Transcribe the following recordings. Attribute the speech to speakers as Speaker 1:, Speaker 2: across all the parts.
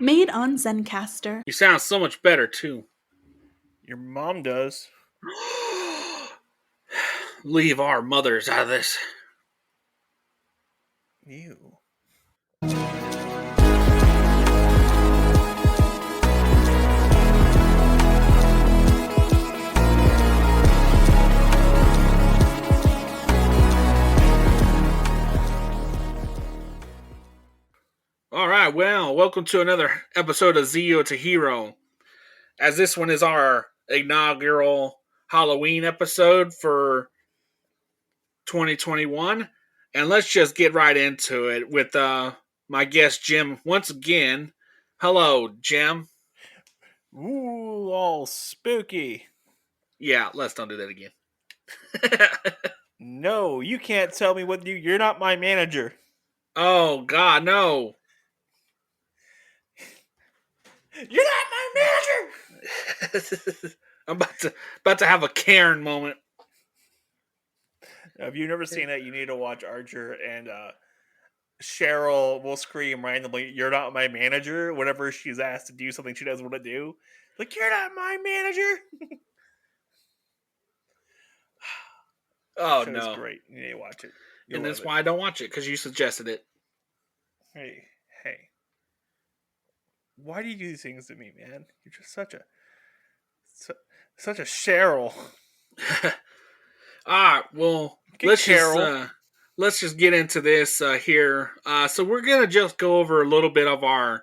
Speaker 1: Made on Zencaster.
Speaker 2: You sound so much better, too.
Speaker 3: Your mom does.
Speaker 2: Leave our mothers out of this.
Speaker 3: You.
Speaker 2: All right, well, welcome to another episode of Zeo to Hero. As this one is our inaugural Halloween episode for 2021. And let's just get right into it with my guest, Jim, once again. Hello, Jim.
Speaker 3: Ooh, all spooky.
Speaker 2: Yeah, let's don't do that again.
Speaker 3: No, you can't tell me what you're not my manager.
Speaker 2: Oh, God, no.
Speaker 3: You're not my manager!
Speaker 2: I'm about to have a Karen moment.
Speaker 3: If you've never seen it, you need to watch Archer, and Cheryl will scream randomly, "You're not my manager," whenever she's asked to do something she doesn't want to do. Like, you're not my manager!
Speaker 2: Oh,
Speaker 3: Show
Speaker 2: no.
Speaker 3: is great. You need to watch it.
Speaker 2: And that's why I don't watch it, because you suggested it.
Speaker 3: Hey. Why do you do these things to me, man? You're just such a Cheryl.
Speaker 2: Alright, well, let's just get into this here. So we're gonna just go over a little bit of our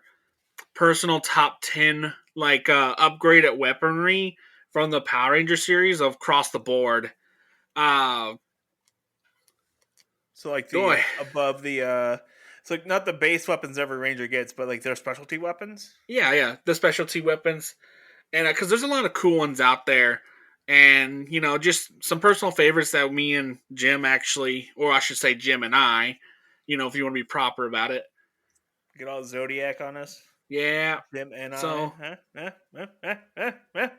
Speaker 2: personal top 10 upgraded weaponry from the Power Ranger series of across the board.
Speaker 3: So like above the so like not the base weapons every ranger gets, but like their specialty weapons.
Speaker 2: Yeah, the specialty weapons, and because there's a lot of cool ones out there. And, just some personal favorites that me and Jim actually, or I should say Jim and I, if you want to be proper about it.
Speaker 3: Get all Zodiac on us?
Speaker 2: Yeah.
Speaker 3: Jim and
Speaker 2: so,
Speaker 3: I. Never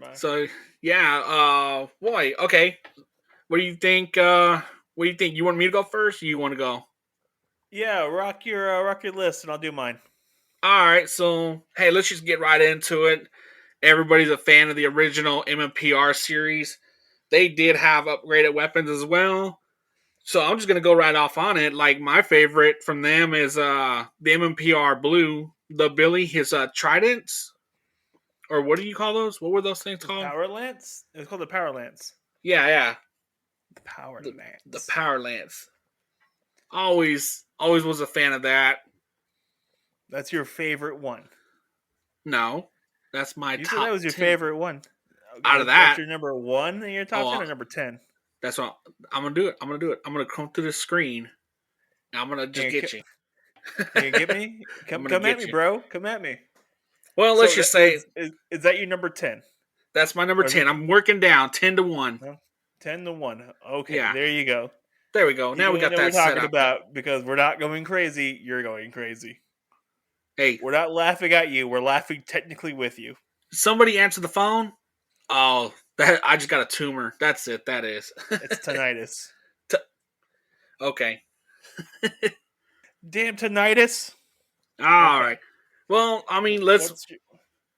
Speaker 3: mind.
Speaker 2: So, yeah, boy, okay. What do you think? You want me to go first, or you want to go?
Speaker 3: Yeah, rock your list, and I'll do mine.
Speaker 2: All right, so, hey, let's just get right into it. Everybody's a fan of the original MMPR series. They did have upgraded weapons as well. So I'm just going to go right off on it. Like, my favorite from them is the MMPR Blue, the Billy, his tridents. Or what do you call those? What were those things called?
Speaker 3: Power Lance? It was called the Power Lance.
Speaker 2: Yeah.
Speaker 3: The Power Lance.
Speaker 2: The Power Lance. Always was a fan of that.
Speaker 3: That's your favorite one?
Speaker 2: No. That's my
Speaker 3: you
Speaker 2: top.
Speaker 3: Said that was your
Speaker 2: 10.
Speaker 3: favorite one.
Speaker 2: Out of that,
Speaker 3: that's your number one in your top 10 or number 10?
Speaker 2: That's what I'm gonna do it. I'm gonna come to the screen. And I'm gonna just get you.
Speaker 3: Can you get me? Come at me, bro. Come at me.
Speaker 2: Well, let's just say
Speaker 3: is that your number 10?
Speaker 2: That's my number 10. I'm working down 10-1.
Speaker 3: Well, 10-1. Okay,
Speaker 2: yeah.
Speaker 3: There you go.
Speaker 2: There we go. Now we got that
Speaker 3: we're talking
Speaker 2: set up.
Speaker 3: about because we're not going crazy. You're going crazy.
Speaker 2: Hey,
Speaker 3: we're not laughing at you. We're laughing technically with you.
Speaker 2: Somebody answer the phone. Oh, I just got a tumor. That's it. That is.
Speaker 3: It's tinnitus.
Speaker 2: Okay.
Speaker 3: Damn tinnitus.
Speaker 2: All right. Well, I mean,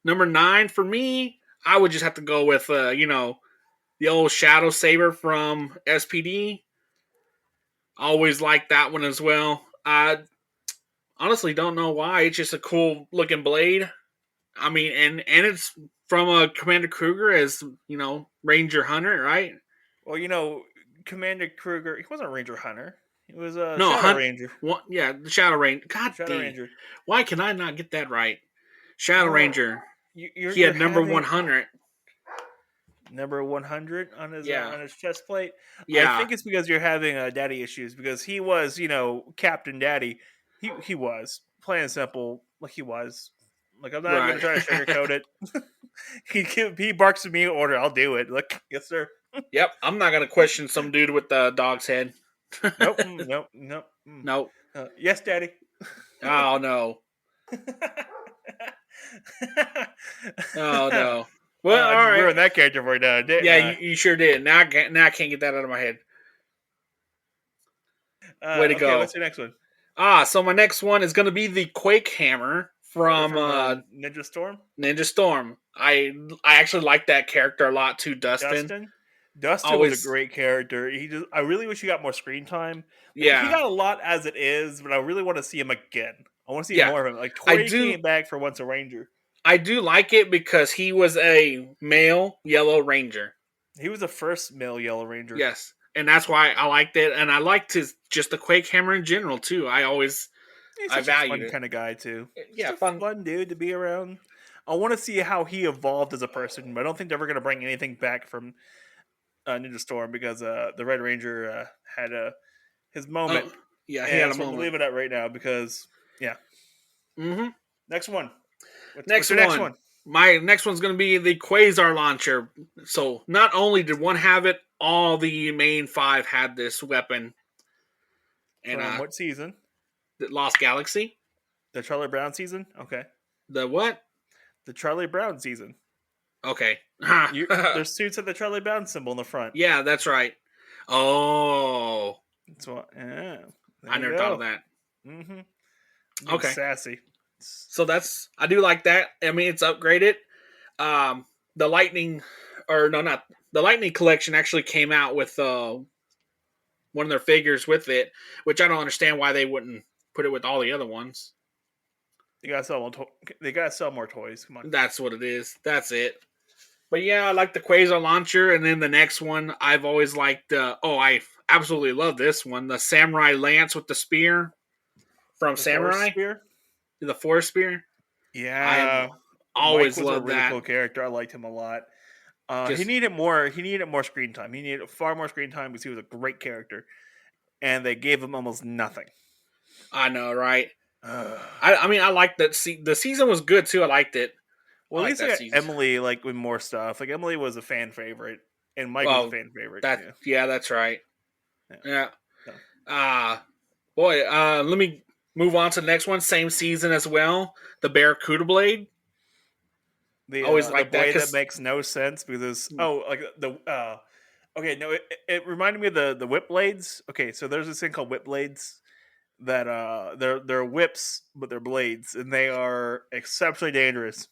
Speaker 2: number 9 for me. I would just have to go with the old Shadow Saber from SPD. Always liked that one as well. I honestly don't know why. It's just a cool looking blade. I mean, and it's from Commander Kruger as, Ranger Hunter, right?
Speaker 3: Well, Commander Kruger, he wasn't a Ranger Hunter. He was a Shadow Ranger.
Speaker 2: The Shadow Ranger. Ranger. Why can I not get that right? Shadow Ranger. He had number 100.
Speaker 3: Number 100 on his chest plate?
Speaker 2: Yeah.
Speaker 3: I think it's because you're having daddy issues, because he was, Captain Daddy. He was. Plain and simple, like he was. Like, I'm not going to try to sugarcoat it. He barks at me, order, I'll do it. Like, yes, sir.
Speaker 2: Yep, I'm not going to question some dude with the dog's head.
Speaker 3: Nope. Yes, Daddy.
Speaker 2: Oh, no. Oh, no. Well, all right.
Speaker 3: I ruined that character for you now, didn't I?
Speaker 2: Yeah, you sure did. Now I can't get that out of my head. Way to go.
Speaker 3: What's your next one?
Speaker 2: So my next one is going to be the Quake Hammer from
Speaker 3: Ninja Storm.
Speaker 2: Ninja Storm. I actually like that character a lot too. Dustin
Speaker 3: Was a
Speaker 2: always
Speaker 3: great character. I really wish he got more screen time. Like,
Speaker 2: yeah
Speaker 3: he got a lot as it is, but I really want to see him again. I want to see
Speaker 2: yeah.
Speaker 3: more of him. Like
Speaker 2: I
Speaker 3: Tori came back for Once a Ranger.
Speaker 2: I do like it because he was a male Yellow Ranger.
Speaker 3: He was the first male Yellow Ranger.
Speaker 2: Yes, and that's why I liked it, and I liked just the Quake Hammer in general too. He's
Speaker 3: such
Speaker 2: valued
Speaker 3: a fun
Speaker 2: it.
Speaker 3: kind of guy too.
Speaker 2: Yeah,
Speaker 3: Just a fun dude to be around. I want to see how he evolved as a person, but I don't think they're ever going to bring anything back from Ninja Storm because the Red Ranger had his moment.
Speaker 2: Oh, yeah, he
Speaker 3: and
Speaker 2: had a
Speaker 3: that's what
Speaker 2: moment.
Speaker 3: I'm leaving it right now because
Speaker 2: Mm-hmm.
Speaker 3: Next one.
Speaker 2: Next one. My next one's going to be the Quasar launcher. So not only did one have it, all the main 5 had this weapon.
Speaker 3: And from what season?
Speaker 2: The Lost Galaxy.
Speaker 3: The Charlie Brown season? Okay.
Speaker 2: The what?
Speaker 3: The Charlie Brown season.
Speaker 2: Okay.
Speaker 3: There's suits at the Charlie Brown symbol in the front.
Speaker 2: Yeah, that's right. Oh.
Speaker 3: That's what, yeah.
Speaker 2: I never thought of that.
Speaker 3: Mm-hmm.
Speaker 2: Okay.
Speaker 3: Sassy.
Speaker 2: So I do like that. I mean, it's upgraded. The Lightning collection actually came out with one of their figures with it, which I don't understand why they wouldn't put it with all the other ones.
Speaker 3: They gotta sell more toys. Come on.
Speaker 2: That's what it is. That's it. But yeah, I like the Quasar launcher, and then the next one I've always liked. I absolutely love this one, the Samurai Lance with the spear from Samurai. The Forest Spear.
Speaker 3: Yeah,
Speaker 2: I always loved
Speaker 3: a really
Speaker 2: that.
Speaker 3: Cool character. I liked him a lot. He needed more screen time. He needed far more screen time because he was a great character, and they gave him almost nothing.
Speaker 2: I know, right? I mean, I liked that. The season was good too. I liked it.
Speaker 3: Well, at least I got Emily with more stuff. Like Emily was a fan favorite, and Mike was a fan favorite.
Speaker 2: Yeah, that's right. Yeah. Let me move on to the next one. Same season as well. The Barracuda blade.
Speaker 3: Always like the blade that makes no sense because it reminded me of the whip blades. Okay, so there's this thing called whip blades that they're whips but they're blades and they are exceptionally dangerous.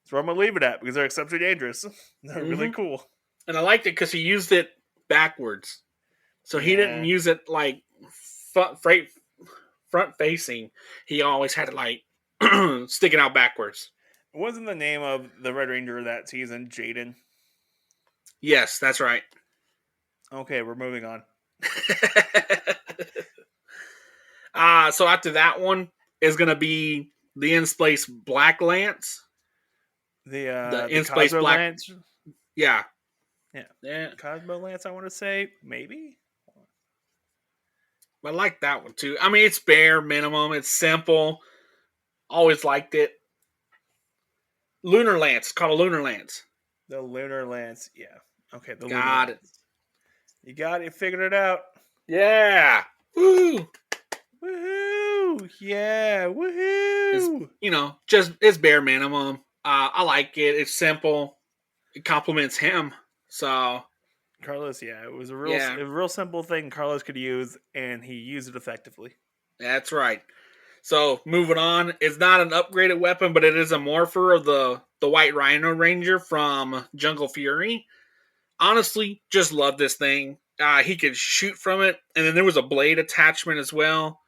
Speaker 3: That's where I'm gonna leave it at because they're exceptionally dangerous. They're really cool.
Speaker 2: And I liked it because he used it backwards, so he didn't use it like front facing. He always had it like sticking out backwards.
Speaker 3: Wasn't the name of the Red Ranger that season Jaden?
Speaker 2: Yes, that's right.
Speaker 3: Okay, we're moving on.
Speaker 2: So after that one is going to be the In Space Black Lance.
Speaker 3: The In Space Black Lance?
Speaker 2: Yeah.
Speaker 3: Cosmo Lance, I want to say. Maybe?
Speaker 2: I like that one too. I mean, it's bare minimum. It's simple. Always liked it. Lunar Lance. It's called a Lunar Lance.
Speaker 3: The Lunar Lance. Yeah. Okay.
Speaker 2: Got it.
Speaker 3: You got it. You figured it out.
Speaker 2: Yeah. Woo.
Speaker 3: Woohoo. Yeah. Woohoo.
Speaker 2: It's bare minimum. I like it. It's simple. It complements him. So
Speaker 3: Carlos, it was a real simple thing Carlos could use, and he used it effectively.
Speaker 2: That's right. So moving on, it's not an upgraded weapon, but it is a morpher of the White Rhino Ranger from Jungle Fury. Honestly, just love this thing. He could shoot from it, and then there was a blade attachment as well,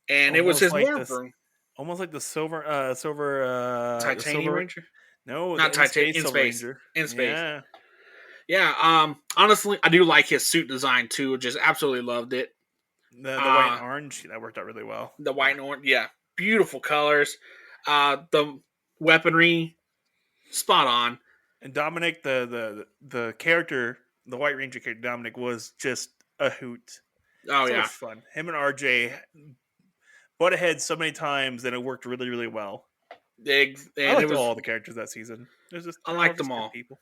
Speaker 2: and it was his morpher.
Speaker 3: Almost like the silver
Speaker 2: Titanium Ranger.
Speaker 3: No,
Speaker 2: not Titanium. In Space.
Speaker 3: Ranger.
Speaker 2: In Space. Yeah. Honestly, I do like his suit design too. Just absolutely loved it.
Speaker 3: The white and orange, that worked out really well.
Speaker 2: The white and orange, yeah. Beautiful colors. The weaponry, spot on.
Speaker 3: And Dominic, the character, the White Ranger character, Dominic, was just a hoot.
Speaker 2: Oh,
Speaker 3: so
Speaker 2: yeah.
Speaker 3: much fun. Him and RJ butt ahead so many times, and it worked really, really well.
Speaker 2: I
Speaker 3: liked all the characters that season.
Speaker 2: I liked them all. People.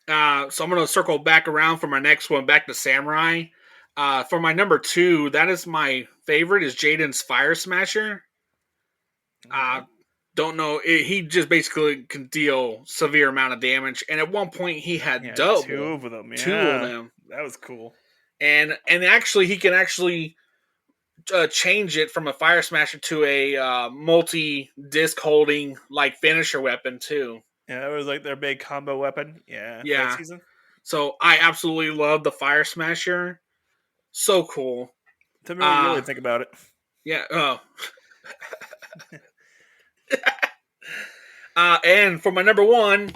Speaker 2: So I'm going to circle back around for my next one, back to Samurai. For my number 2, that is my favorite, is Jaden's Fire Smasher. Don't know. He just basically can deal severe amount of damage. And at one point, he had double.
Speaker 3: 2 of them. Yeah.
Speaker 2: 2 of them.
Speaker 3: That was cool.
Speaker 2: And actually, he can actually change it from a fire smasher to a multi-disc holding like finisher weapon too.
Speaker 3: Yeah, it was like their big combo weapon. Yeah,
Speaker 2: Yeah.
Speaker 3: that season.
Speaker 2: So I absolutely love the fire smasher. So cool.
Speaker 3: To me, really think about it.
Speaker 2: Yeah. Oh. And for my number one,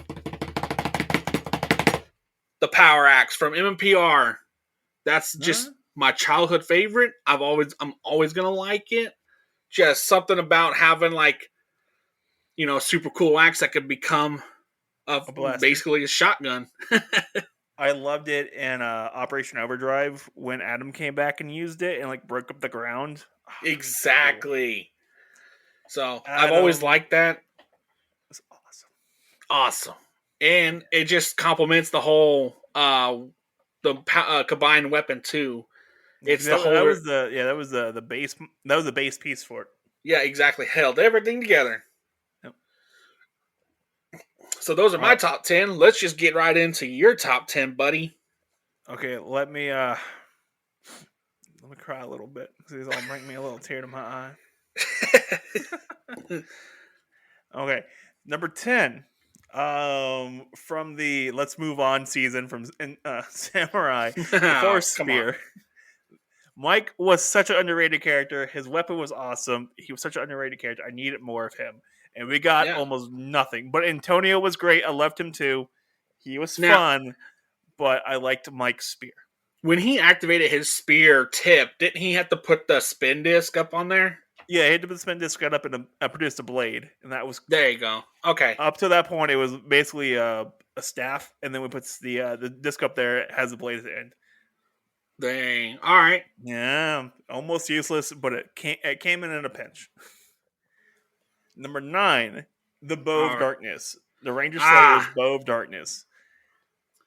Speaker 2: the Power Axe from MMPR. That's just my childhood favorite. I'm always gonna like it. Just something about having like, a super cool axe that could become basically a shotgun.
Speaker 3: I loved it in Operation Overdrive when Adam came back and used it and like broke up the ground.
Speaker 2: Exactly. So
Speaker 3: Adam,
Speaker 2: I've always liked that.
Speaker 3: It was awesome.
Speaker 2: Awesome. And it just complements the whole combined weapon too. It's
Speaker 3: that was the base. That was the base piece for it.
Speaker 2: Yeah, exactly. Held everything together.
Speaker 3: Yep.
Speaker 2: So those are my top 10. Let's just get right into your top 10, buddy.
Speaker 3: Okay, let me cry a little bit. These all bring me a little tear to my eye. Okay, number 10. From the Let's Move On season from Samurai, the Force Spear. Mike was such an underrated character. His weapon was awesome. He was such an underrated character. I needed more of him. And we got almost nothing. But Antonio was great. I loved him too. He was fun, but I liked Mike's spear.
Speaker 2: When he activated his spear tip, didn't he have to put the spin disc up on there?
Speaker 3: Yeah, he had to put the spin disc up and produced a blade. And that was...
Speaker 2: There you go. Okay.
Speaker 3: Up to that point, it was basically a staff. And then we put the disc up there. It has a blade at the end.
Speaker 2: Dang. All right.
Speaker 3: Yeah, almost useless, but it came in a pinch. Number 9, the Bow of Darkness. The Ranger Slayer's Bow of Darkness.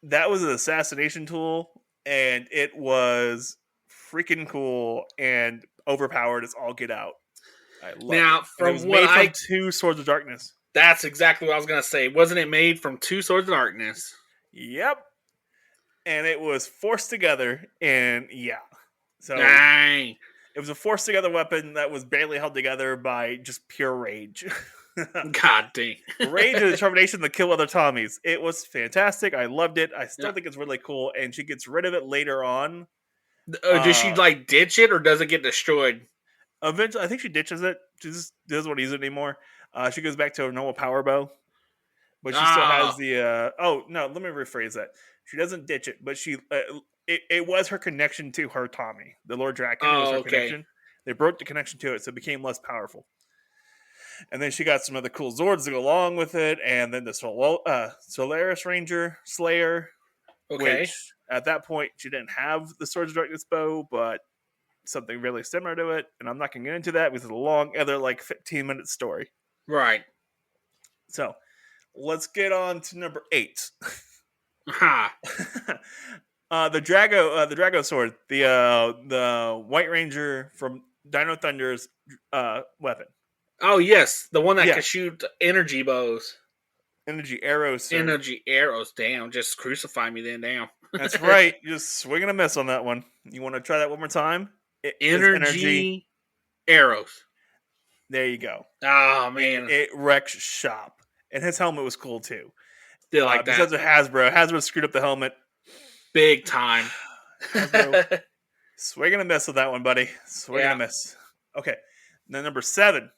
Speaker 3: That was an assassination tool, and it was freaking cool and overpowered as all get out. I love it. From what made from 2 Swords of Darkness.
Speaker 2: That's exactly what I was going to say. Wasn't it made from 2 Swords of Darkness?
Speaker 3: Yep. And it was forced together, and so
Speaker 2: dang.
Speaker 3: It was a forced together weapon that was barely held together by just pure rage.
Speaker 2: God dang.
Speaker 3: Rage and determination to kill other Tommies. It was fantastic. I loved it. I still think it's really cool, and she gets rid of it later on.
Speaker 2: Does she ditch it, or does it get destroyed?
Speaker 3: Eventually, I think she ditches it. She just doesn't want to use it anymore. She goes back to her normal power bow. But she still has the... no, let me rephrase that. She doesn't ditch it, but she it was her connection to her Tommy. The Lord Draken was her connection. They broke the connection to it, so it became less powerful. And then she got some other cool Zords to go along with it, and then the Solaris Ranger Slayer, which at that point she didn't have the Swords of Darkness bow, but something really similar to it. And I'm not going to get into that because it's a long, other 15-minute story.
Speaker 2: Right.
Speaker 3: So let's get on to number 8.
Speaker 2: the
Speaker 3: Drago sword, the White Ranger from Dino Thunder's weapon.
Speaker 2: Oh yes, the one that can shoot energy bows,
Speaker 3: energy arrows. Sir.
Speaker 2: Energy arrows. Damn, just crucify me then. Damn.
Speaker 3: That's right. Just swing and a miss on that one. You want to try that one more time?
Speaker 2: Energy arrows.
Speaker 3: There you go.
Speaker 2: Oh man,
Speaker 3: it wrecks shop, and his helmet was cool too.
Speaker 2: Still like that.
Speaker 3: Because of Hasbro screwed up the helmet
Speaker 2: big time.
Speaker 3: Swing and a miss with that one, buddy. Swing and a miss. Okay, now number 7.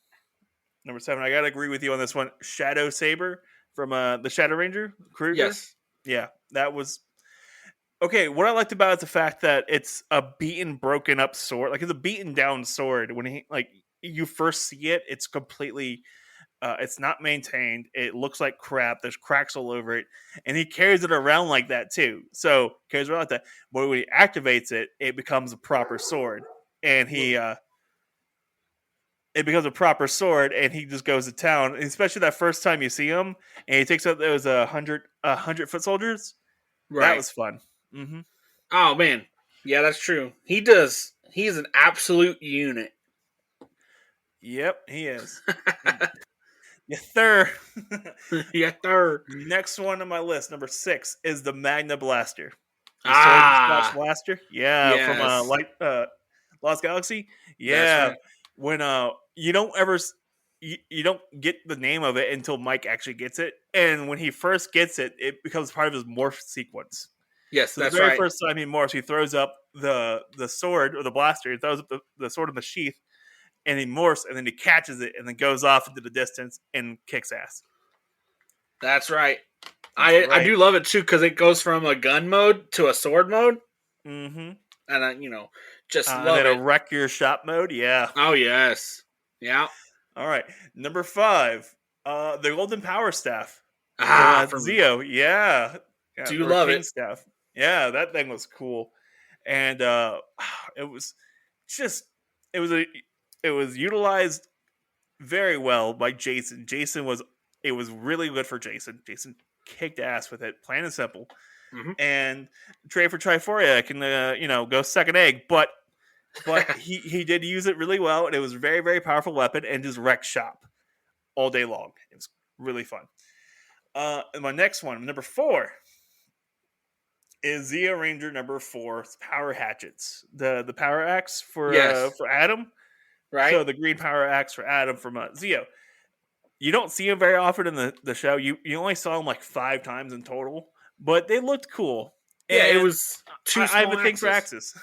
Speaker 3: I gotta agree with you on this one. Shadow Saber from the Shadow Ranger Kruger.
Speaker 2: Yes.
Speaker 3: Yeah, that was okay. What I liked about it is the fact that it's a beaten, broken up sword. Like it's a beaten down sword. When you first see it, it's completely. It's not maintained. It looks like crap. There's cracks all over it. And he carries it around like that too. So carries it around like that. But when he activates it, it becomes a proper sword. And it becomes a proper sword, and he just goes to town. And especially that first time you see him, and he takes out those 100 foot soldiers. Right. That was fun. Mm-hmm.
Speaker 2: Oh man, yeah, that's true. He does. He's an absolute unit.
Speaker 3: Yep, he is. Third. Next one on my list, number 6, is the Magna Blaster. The Sword Blaster? Yeah, yes. From Lost Galaxy. Yeah,
Speaker 2: That's right.
Speaker 3: when you don't ever you don't get the name of it until Mike actually gets it, and when he first gets it, it becomes part of his morph sequence.
Speaker 2: Yes,
Speaker 3: So the
Speaker 2: that's
Speaker 3: very
Speaker 2: right.
Speaker 3: first time he morphs, he throws up the sword or the blaster. He throws up the sword in the sheath, and he morphs, and then he catches it, and then goes off into the distance and kicks ass.
Speaker 2: That's right.
Speaker 3: That's
Speaker 2: I
Speaker 3: right.
Speaker 2: do love it too because it goes from a gun mode to a sword mode,
Speaker 3: Mm-hmm.
Speaker 2: and I just
Speaker 3: And
Speaker 2: love
Speaker 3: then a
Speaker 2: it.
Speaker 3: wreck your shop mode. Yeah.
Speaker 2: Oh yes, yeah.
Speaker 3: All right. Number 5, the Golden Power Staff from
Speaker 2: From
Speaker 3: Zeo. Yeah. Yeah.
Speaker 2: do you
Speaker 3: Or
Speaker 2: love
Speaker 3: King
Speaker 2: it?
Speaker 3: Staff. Yeah, that thing was cool. And it was just it was a it was utilized very well by Jason. It was really good for Jason. Jason kicked ass with it, plain and simple.
Speaker 2: Mm-hmm.
Speaker 3: And Trey for Triforia can go second egg, but he did use it really well, and it was a very, very powerful weapon, and just wrecked shop all day long. It was really fun. And my next one, number 4, is Zeo Ranger number 4, Power Hatchets. The power axe for Adam.
Speaker 2: Right.
Speaker 3: So the green power axe for Adam from Zeo. You don't see him very often in the show. You only saw him like 5 times in total, but they looked cool.
Speaker 2: Yeah,
Speaker 3: And
Speaker 2: it was two small
Speaker 3: I have a thing for
Speaker 2: axes.
Speaker 3: axes.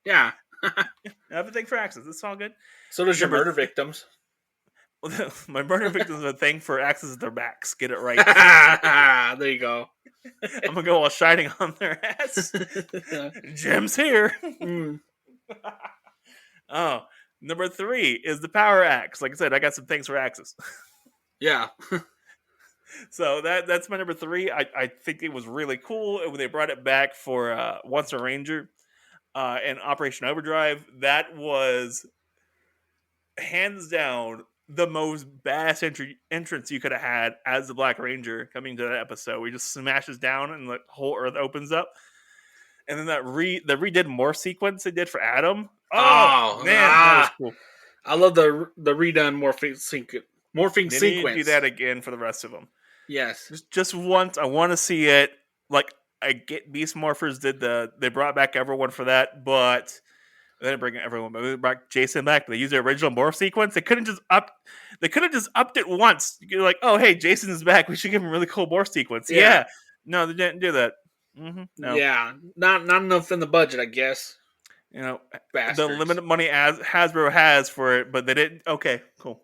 Speaker 2: Yeah.
Speaker 3: I have a thing for axes. It's all good.
Speaker 2: So does your murder victims.
Speaker 3: My murder victims have a thing for axes at their backs. Get it right.
Speaker 2: There you go.
Speaker 3: I'm gonna go all shining on their ass. Jim's here.
Speaker 2: Mm.
Speaker 3: Oh, number 3 is the power axe. Like I said, I got some things for axes.
Speaker 2: Yeah.
Speaker 3: So that's my number 3. I think it was really cool when they brought it back for Once a Ranger and Operation Overdrive. That was hands down the most badass entrance you could have had as the Black Ranger coming to that episode. We just smashes down and the whole Earth opens up. And then the redid morph sequence they did for Adam. Oh man, that was cool.
Speaker 2: I love the redone morphing sequence.
Speaker 3: They need to do that again for the rest of them.
Speaker 2: Yes,
Speaker 3: just once. I want to see it. Like I get Beast Morphers they brought back everyone for that, but they didn't bring everyone. But they brought Jason back. But they used the original morph sequence. They couldn't just They could have just upped it once. You're like, oh hey, Jason is back. We should give him a really cool morph sequence. Yeah. No, they didn't do that. Mm-hmm. No.
Speaker 2: Yeah, not enough in the budget, I guess.
Speaker 3: Bastards. The limited money as Hasbro has for it, but they didn't. Okay, cool.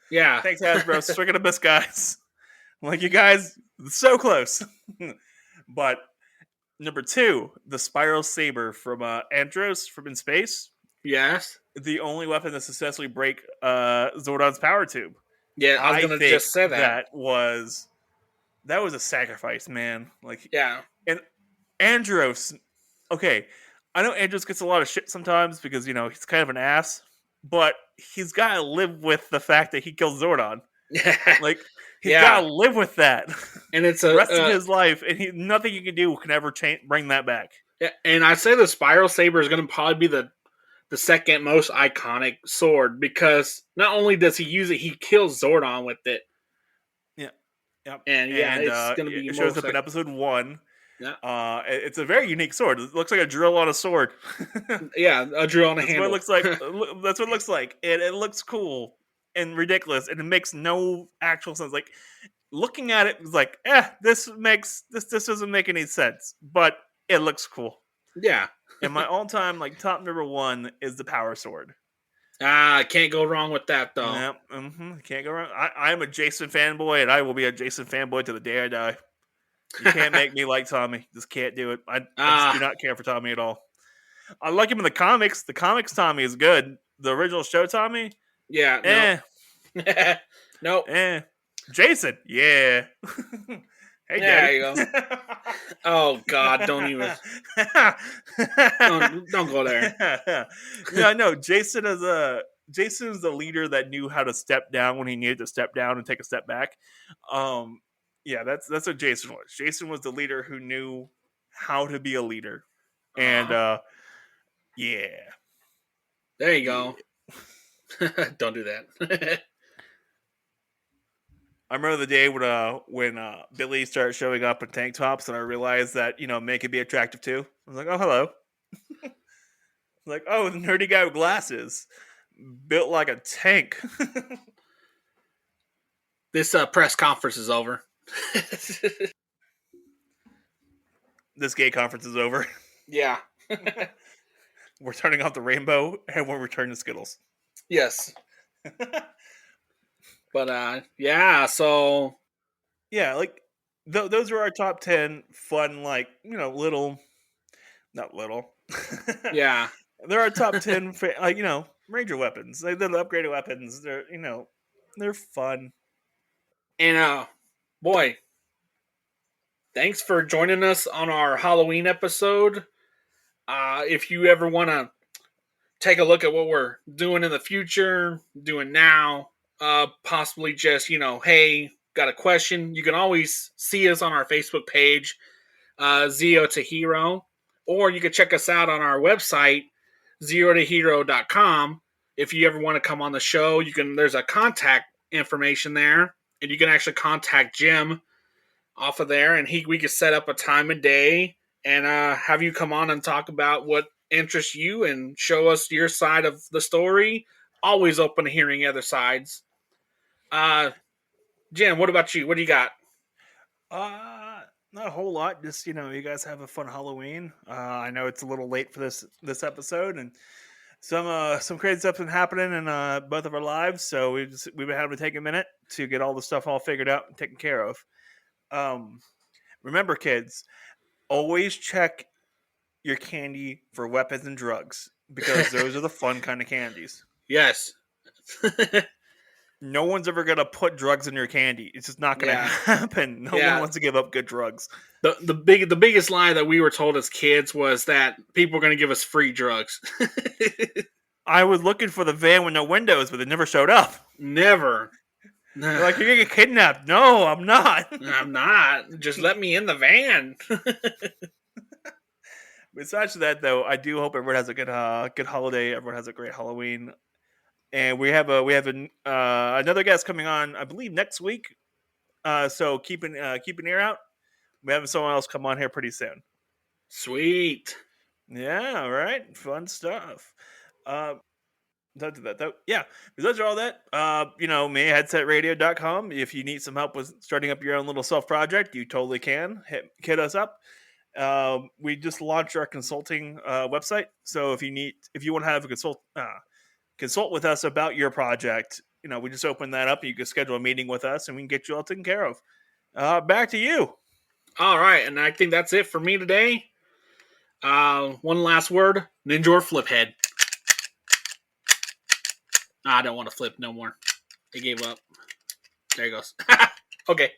Speaker 2: Yeah,
Speaker 3: thanks Hasbro. Swing and a miss, guys. Like you guys, so close. But number 2, the Spiral Saber from Andros from In Space.
Speaker 2: Yes,
Speaker 3: the only weapon to successfully break Zordon's power tube.
Speaker 2: Yeah, I was gonna just say that.
Speaker 3: That was a sacrifice, man. Like,
Speaker 2: yeah.
Speaker 3: And Andros, okay, I know Andros gets a lot of shit sometimes because he's kind of an ass, but he's got to live with the fact that he killed Zordon. Like, he's got to live with that,
Speaker 2: and it's
Speaker 3: the rest of his life, and nothing you can do can ever bring that back.
Speaker 2: Yeah, and I'd say the Spiral Saber is going to probably be the second most iconic sword because not only does he use it, he kills Zordon with it.
Speaker 3: Yep.
Speaker 2: And it's going to be.
Speaker 3: It shows up in episode 1.
Speaker 2: Yeah.
Speaker 3: It's a very unique sword. It looks like a drill on a sword.
Speaker 2: Yeah, a drill on a handle.
Speaker 3: What it looks like. That's what it looks like. It looks cool and ridiculous, and it makes no actual sense. Like looking at it, it's like, this doesn't make any sense, but it looks cool.
Speaker 2: Yeah.
Speaker 3: And my all-time top number 1 is the Power Sword.
Speaker 2: Can't go wrong with that, though.
Speaker 3: Yeah, can't go wrong. I'm a Jason fanboy, and I will be a Jason fanboy to the day I die. You can't make me like Tommy. Just can't do it. I just do not care for Tommy at all. I like him in the comics. The comics Tommy is good. The original show Tommy?
Speaker 2: Yeah. Nope.
Speaker 3: Jason? Yeah. Hey,
Speaker 2: there you go. Oh God! Don't even. don't go there.
Speaker 3: Yeah, no. Jason is the leader that knew how to step down when he needed to step down and take a step back. Yeah, that's what Jason was. Jason was the leader who knew how to be a leader, and yeah.
Speaker 2: There you go. Don't do that.
Speaker 3: I remember the day when Billy started showing up in tank tops, and I realized that men can be attractive too. I was like, oh, hello. Like, oh, the nerdy guy with glasses, built like a tank.
Speaker 2: This press conference is over.
Speaker 3: This gay conference is over.
Speaker 2: Yeah.
Speaker 3: We're turning off the rainbow and we're returning to Skittles.
Speaker 2: Yes. But yeah, so
Speaker 3: yeah, like those are our top 10 fun, like, little, not little.
Speaker 2: Yeah.
Speaker 3: They're our top 10, like, Ranger weapons. They're the upgraded weapons. They're, they're fun.
Speaker 2: And boy, thanks for joining us on our Halloween episode. If you ever want to take a look at what we're doing in the future, doing now, possibly just, hey, got a question, you can always see us on our Facebook page, zeotohero, or you can check us out on our website, zeotohero.com. If you ever want to come on the show, there's a contact information there, and you can actually contact Jim off of there, and we could set up a time and day and have you come on and talk about what interests you and show us your side of the story. Always open to hearing other sides. Jim, what about you? What do you got?
Speaker 3: Not a whole lot. Just, you guys have a fun Halloween. I know it's a little late for this episode, and some crazy stuff's been happening in both of our lives, so we've been having to take a minute to get all the stuff all figured out and taken care of. Remember, kids, always check your candy for weapons and drugs, because those are the fun kind of candies.
Speaker 2: Yes.
Speaker 3: No one's ever gonna put drugs in your candy. It's just not gonna happen. No one wants to give up good drugs.
Speaker 2: The biggest lie that we were told as kids was that people were gonna give us free drugs.
Speaker 3: I was looking for the van with no windows, but it never showed up.
Speaker 2: Never.
Speaker 3: They're like, you're gonna get kidnapped. No, I'm not.
Speaker 2: I'm not. Just let me in the van.
Speaker 3: Besides that, though, I do hope everyone has a good holiday. Everyone has a great Halloween. And we have another guest coming on, I believe, next week. So keep an ear out. We have someone else come on here pretty soon.
Speaker 2: Sweet.
Speaker 3: Yeah, all right. Fun stuff. Yeah, besides all that, headsetradio.com. If you need some help with starting up your own little self project, you totally can. Hit us up. We just launched our consulting website. So if you want to have a consult with us about your project, we just open that up. You can schedule a meeting with us, and we can get you all taken care of. Back to you.
Speaker 2: All right, and I think that's it for me today. One last word: ninja or flip head. I don't want to flip no more. They gave up. There he goes. Okay.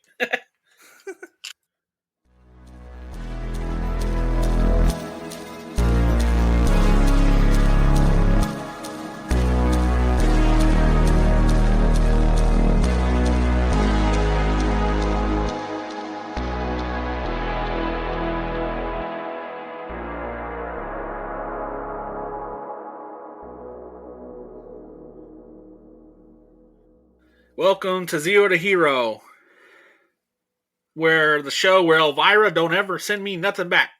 Speaker 2: Welcome to Zero to Hero, where Elvira don't ever send me nothing back.